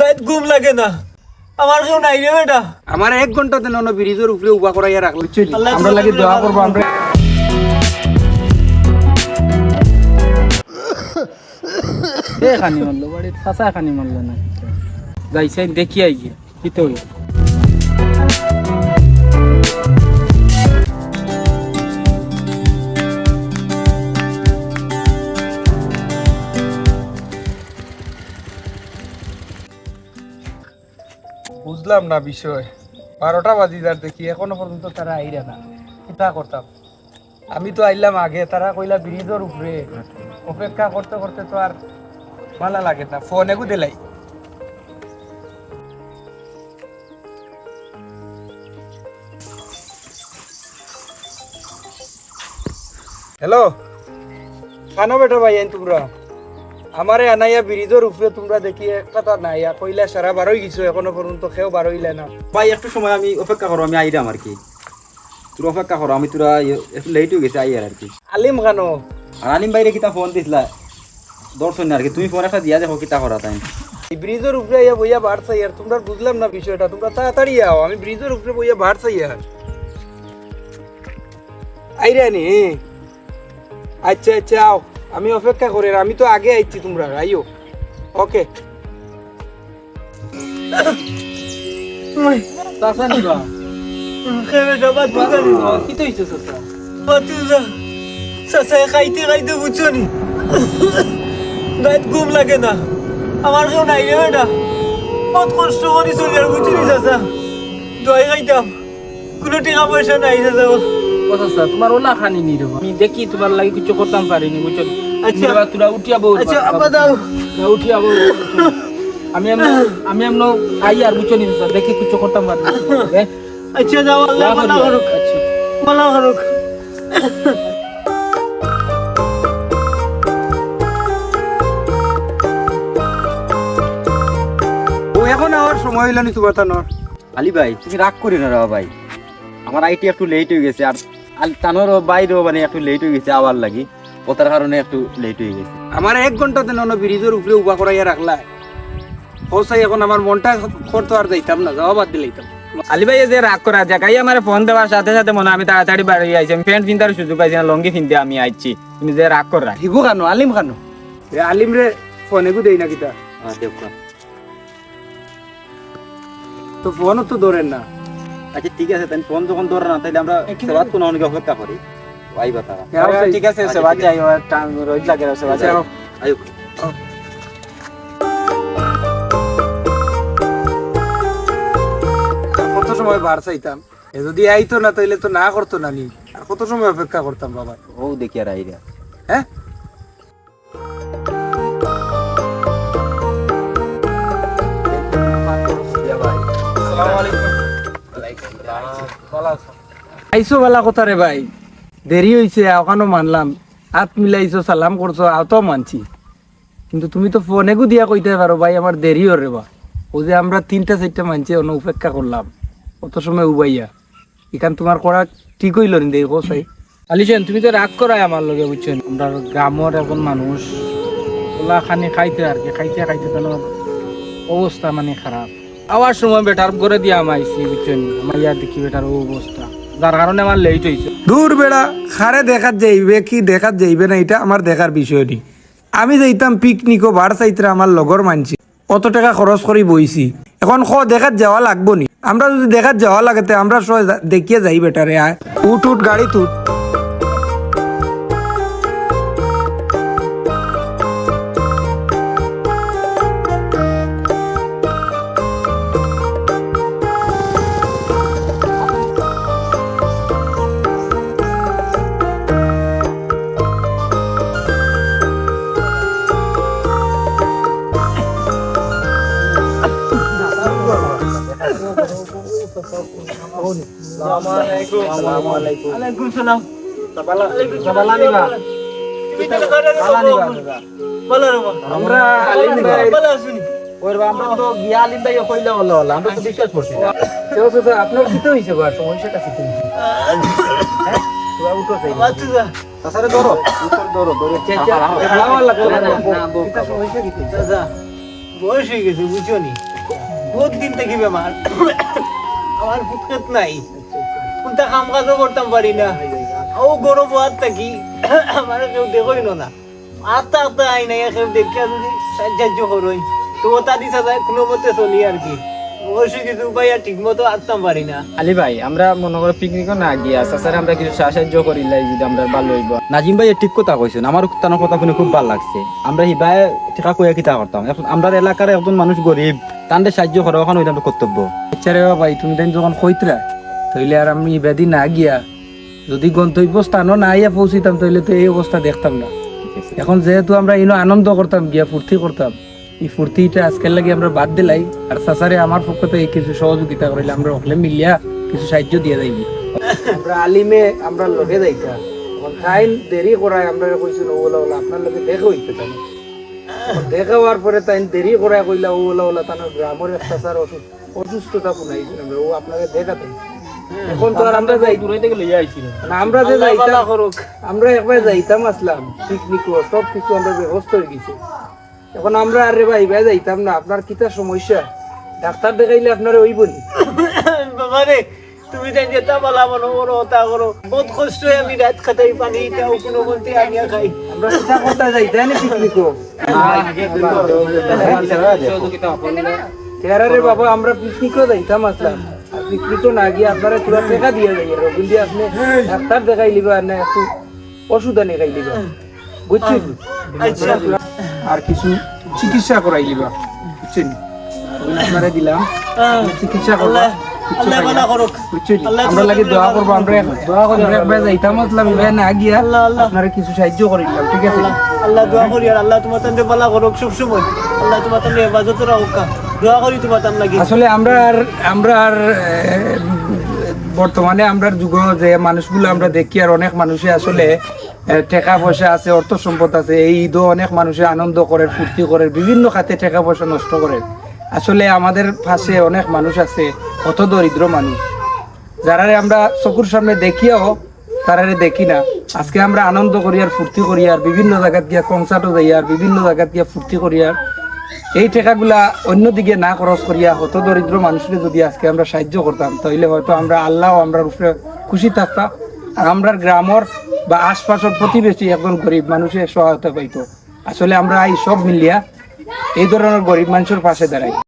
রাত ঘুম লাগে না, আমার কেউ নাই রে বেটা। আমার 1 ঘন্টা দেন ব্রিজের উপরে উবা করাইয়া রাখলো। আল্লাহ আমরা তোর লাগি উপরে দোয়া ভালো করবো আমরা। খানি মারলো বাড়ি ফাঁসা খানি মারলো না যাইছে দেখি আই গিয়ে কিতে হই বুঝলাম না বিষয়। 12টা বাজিদার দেখি এখনো পর্যন্ত তারা আইরা না। কিতা করতাম? আমি তো আইলাম আগে, তারা কইলা ব্রিজের উপরে। অপেক্ষা করতে করতে তো আর ভালো লাগে না। ফোন এগু দিলাই। হ্যালো, কানো বেটা ভাই আইন তোমরা আমারে আনাইয়া ব্রিজের উপরে তোমরা দেখি একটা তো নাই কইলা সারা 12 গেছো এখনো পর্যন্ত কেউ 12 হইলে না। ভাই একটু সময় আমি অপেক্ষা করো, আমি আইরাম আর কি। তোর অপেক্ষা করো, আমি তোরা একটু লেট হয়ে গেছে আইয়ার আর কি। আলিম খানো আর আলিম বাইরে কিতা ফোন দিছিলা দর্শন আর কি, তুমি ফোন একটা দিয়া দেখো কিতা করা তাই। এই ব্রিজের উপরে আইয়া বইয়া বাড়ছাই আর তোমরা বুঝলাম না বিষয়টা। তোমরা তাড়াতাড়ি আও, আমি ব্রিজের উপরে বইয়া বাড়ছাই আর আইরা নি। আচ্ছা আচ্ছা আও, আমি অপেক্ষা করি। আমি তো আগে আইছি, তোমরা আইও। ওকে। চাচা নিবা বেটা বাতুজা কিতে হইছে চাচা বাতুজা চাচা খাইতে খাইতে বুঝছো নি, রাত ঘুম লাগে না, আমার কেউ নাই রে বেটা। কত কষ্ট করি চলি আর বুঝছো নি চাচা, দই খাইতাম, কোনো টাকা পয়সা নাই চাচা। ও চাচা তোমার ওলা খানি নি রে আমি দেখি তোমার লাগি কিছু করতাম পারিনি বুঝছো। আচ্ছা তোরা উঠিয়া বউ আচ্ছা আব্বা দাও। উঠিয়া বউ আমি এমন আই আর বুঝছো নি চাচা দেখি কিছু করতাম পারিনি। আচ্ছা যাও, আল্লাহ ভালো করুক, আচ্ছা ভালো করুক। ও এখন আমার সময় হইল নি তোমার তানোর। আলি ভাই তুমি রাগ করি না রে ভাই, আমার আইটি একটু লেট হয়ে গেছে আর তানোরও বাইরেও মানে একটু লেট হয়ে গেছে আবার লাগি, ওটার কারণে একটু লেট হয়ে গেছে। আমার 1 ঘন্টা দেন ব্রিজের উপরে উবা করাইয়া রাখলা। হোসাই এখন আমার মনটা করতো আর যাইতাম না, যাওয়া বাদ দিলাইতাম। আলি ভাই যে রাগ করা জায়গায় আমার ফোন দেওয়ার সাথে সাথে মনে হয় আমি তাড়াতাড়ি বাড়ি আইছি। আমি প্যান্ট পিন্তার সুযোগ পাইছি না, লঙ্গি পিনতে আমি আইছি। তুমি যে রাগ করা হিগু খানো আলিম খানো আলিম রে ফোন এগু দেই না কিতা দেখো তো ফোনও তো ধরেন না। আচ্ছা ঠিক আছে, তাই ফোন যখন ধরে না তাইলে আমরা সেবাত কোনো অনেক অপেক্ষা করি। আইবা তারা ঠিক আছে সেবা যাই রোজ লাগে সেবা যাই আয়ো। কত সময় বার চাইতাম, এ যদি আইতো না তাইলে তো না করতো না নি। আর কত সময় অপেক্ষা করতাম বাবা। ও দেখি আর আইরা হ্যাঁ আইসো বালা কথা রে ভাই, দেরি হইছে ওখানো মানলাম। হাত মিলাইছো, সালাম করছো, আওতো মানছি। কিন্তু তুমি তো ফোনে গু দিয়া কইতে পারো ভাই আমার দেরি হরে বা। ও যে আমরা 3টা-4টা মানছি অন্য উপেক্ষা করলাম কত সময় উবাইয়া, এখান তোমার করা ঠিক হইল নি দেখো সাই। আলিছেন তুমি তো রাগ করাই আমার লগে বুঝছেন। আমরা গ্রামের এখন মানুষ ওলা খানি খাইতে আর কি খাইতে খাইতে তোমার অবস্থা মানে খারাপ। আওয়ার সময় বেটার করে দিয়ে আমাইছি বুঝছেন। আমার ইয়ার দেখি বেটার অবস্থা, যার কারণে আমার লেট হয়েছে। দূর বেড়া খারে দেখাত যাইবে কি দেখাত যাইবে না এটা আমার দেখার বিষয় নেই। আমি যাইতাম পিকনিকও বার চাইতে আমার লগর মানছি, কত টাকা খরচ করে বইছি। এখন দেখাত যাওয়া লাগবো নি? আমরা যদি দেখাত যাওয়া লাগে আমরা দেখিয়ে যাই বেটারে। আয় উঠ উঠ গাড়ি তুট। ওয়ালাইকুম সালাম। ভালো রে বাবা। আমরা আলিম ভাই ভালো আছুনি? আমরা তো গিয়া আলিম ভাই কইলে হলো আমরা তো বিশ্বাস করছি না। আপনার কিতে হইছে বা সমস্যাটা কিতে হইছে? হ্যাঁ তোরা উঠো চাই বাতুজা তাছাড়া ধরো উত্তর ধরো ধরো এটা সমস্যা কিতে হইছে? চাচা বয়স হয়ে গেছে বুঝছো নি, বহুত দিন থেকে বেমার। আমার ফুটকাত নাই, কোনটা কাম কাজও করতাম পারি না। ও গরম হাত থাকি আমার কেউ দেখোই না, আত্মা আত্মা আই নাই, কেউ দেখিয়া যদি সাহায্য করোই তো ওটা দিছা যায় কোনো মতে চলি আর কি। বয়স হয়ে গেছে ভাই, আর ঠিক মতো আসতাম পারি না। আলী ভাই আমরা মনে করো পিকনিকও না গিয়া চাচারে আমরা কিছু সাহায্য করিলাই যদি আমরা ভালো হইব। নাজিম ভাই ঠিক কথা কইছেন, আমার তানোর কথা শুনে খুব ভালো লাগছে। আমরা হিবাই ঠেকা কইয়া কিতা করতাম, এখন আমরা এলাকার একজন মানুষ গরিব, তান্ডে সাহায্য করা ওখানে হইতাম কর্তব্য। আচ্ছা রে ভাই, তুমি তাই যখন কইতরা তাইলে আর আমি বেদি না গিয়া যদি গন্তব্যস্থানও না আইয়া পৌঁছিতাম তাইলে তো এই অবস্থা দেখতাম না। এখন যেহেতু আমরা ইনো আনন্দ করতাম গিয়া ফুর্তি করতাম, এই ফুর্তিটা আজকের লাগে আমরা বাদ দিলাই। আর চাচারে আমার পক্ষ থেকে কিছু সহযোগিতা করিলে আমরা ওখানে মিলিয়া কিছু সাহায্য দিয়ে যাইবি। আমরা আলিমে আমরা লগে যাইতাম, এখন টাইম দেরি করায় আমরা কইছিল ওলা ওলা আপনার লগে দেখা হইতে তাই দেখা হওয়ার পরে তাই দেরি করায় কইলা ওলা ওলা তার গ্রামের চাচার অসুস্থতা শুনাইছিল আমরা, ও আপনাকে দেখাতে। এখন তো আর আমরা যাই দূরে থেকে লইয়া আইছিল না, আমরা যে যাইতাম আমরা একবার যাইতাম আসলাম পিকনিক সব কিছু আমরা ব্যবস্থা হয়ে গেছে। এখন আমরা আর রে ভাই ভাই যাইতাম না, আপনার কিতা সমস্যা ডাক্তার দেখাইলে আপনার ওইব নি? বাবা রে, তুমি তাই যেটা বলা মনে করো ওটা করো, বহুত কষ্ট হয়। আমি রাত খাটাই পানি এটাও কোনো বলতে আনিয়া খাই। আমরা কিতা করতে যাইতাম না পিকনিক রে বাবা, আমরা পিকনিকও যাইতাম আসলাম। আর পিকনিকও না গিয়ে আপনারা পুরা টাকা দিয়ে যাই রবিন দিয়ে আপনি ডাক্তার দেখাই লিবা না, একটু ওষুধ আনি খাই লিবা, বুঝছেন? আচ্ছা আর কিছু চিকিৎসা করাই লিবা, বুঝছেন? আপনারা দিলাম চিকিৎসা করবা, আল্লাহ ভালো করুক। আমরা লাগে দোয়া করবো। আমরা একবার যাইতাম আসলাম, এবার না গিয়া আপনারা কিছু সাহায্য করে দিলাম, ঠিক আছে? আল্লাহ দোয়া করি, আর আল্লাহ তোমার তান্ডে ভালো করুক সব সময়। আল্লাহ তোমার তান্ডে হেফাজত রাখুক, দোয়া করি তোমার তান লাগি। আসলে আমরা আর বর্তমানে আমরা যুগ যে মানুষগুলো আমরা দেখি, আর অনেক মানুষে আসলে টাকা পয়সা আছে, অর্থ সম্পদ আছে, এই ঈদও অনেক মানুষে আনন্দ করে, ফুর্তি করে, বিভিন্ন খাতে টাকা পয়সা নষ্ট করে। আসলে আমাদের পাশে অনেক মানুষ আছে অত দরিদ্র মানুষ, যারা আমরা চকুর সামনে দেখিয়াও তারারে দেখি না। আজকে আমরা আনন্দ করি আর ফুর্তি করি, আর বিভিন্ন জায়গাত গিয়া কনসার্টও যাই, আর বিভিন্ন জায়গাত গিয়া ফুর্তি করি, আর এই টাকাগুলা অন্যদিকে না খরচ করিয়া হত দরিদ্র মানুষকে যদি আজকে আমরা সাহায্য করতাম তাহলে হয়তো আমরা আল্লাহ আমরা উপরে খুশি থাকতাম, আর আমরা গ্রামের বা আশপাশের প্রতিবেশী একজন গরিব মানুষের সহায়তা পাইতো। আসলে আমরা এই সব মিলিয়া এই ধরনের গরিব মানুষের পাশে দাঁড়াই।